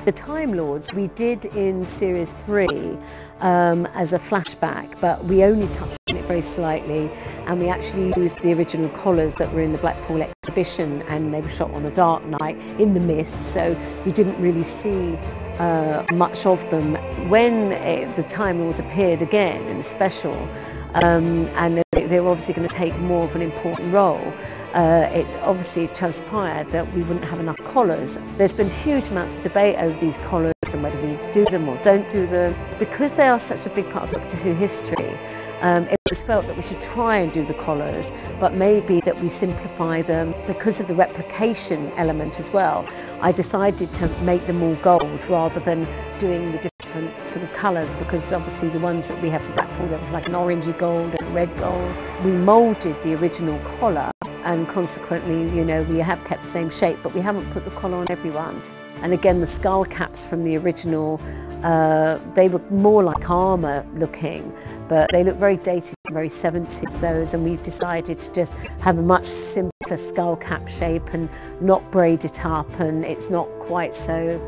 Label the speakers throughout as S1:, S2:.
S1: The Time Lords we did in Series 3 as a flashback, but we only touched on it very slightly, and we actually used the original collars that were in the Blackpool exhibition, and they were shot on a dark night in the mist, so you didn't really see much of them. When the Time Lords appeared again in the special, and they were obviously going to take more of an important role, it obviously transpired that we wouldn't have enough collars. There's been huge amounts of debate over these collars and whether we do them or don't do them. Because they are such a big part of Doctor Who history, it was felt that we should try and do the collars, but maybe that we simplify them because of the replication element as well. I decided to make them all gold rather than doing the different sort of colours, because obviously the ones that we have from Blackpool, there was like an orangey gold and red gold. We moulded the original collar, and consequently, you know, we have kept the same shape, but we haven't put the collar on everyone. And again, the skull caps from the original, they were more like armour looking, but they look very dated, very 70s those, and we've decided to just have a much simpler skull cap shape and not braid it up, and it's not quite so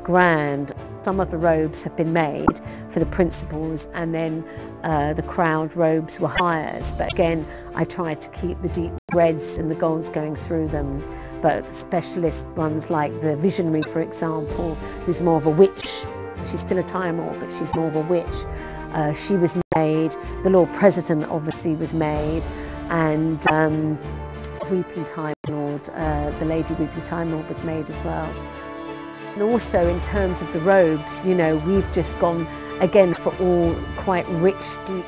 S1: grand. Some of the robes have been made for the principals, and then the crowned robes were hires, but again I tried to keep the deep reds and the golds going through them. But specialist ones like the Visionary, for example, who's more of a witch, she's still a Time Lord but she's more of a witch, she was made. The Lord President obviously was made, and Weeping Time Lord, the Lady Weeping Time Lord was made as well. And also in terms of the robes, you know, we've just gone again for all quite rich, deep,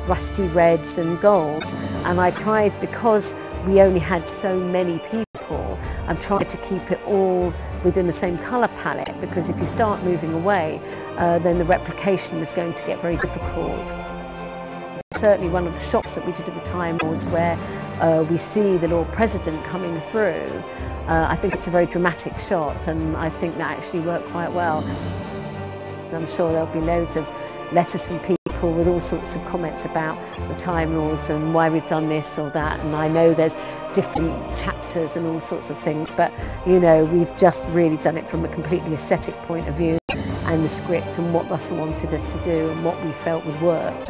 S1: rusty reds and golds. And I tried, because we only had so many people, I've tried to keep it all within the same colour palette, because if you start moving away, then the replication was going to get very difficult. Certainly one of the shots that we did of the Time Lords where we see the Lord President coming through, I think it's a very dramatic shot, and I think that actually worked quite well. I'm sure there'll be loads of letters from people with all sorts of comments about the Time Lords and why we've done this or that, and I know there's different chapters and all sorts of things, but you know, we've just really done it from a completely aesthetic point of view, and the script and what Russell wanted us to do and what we felt would work.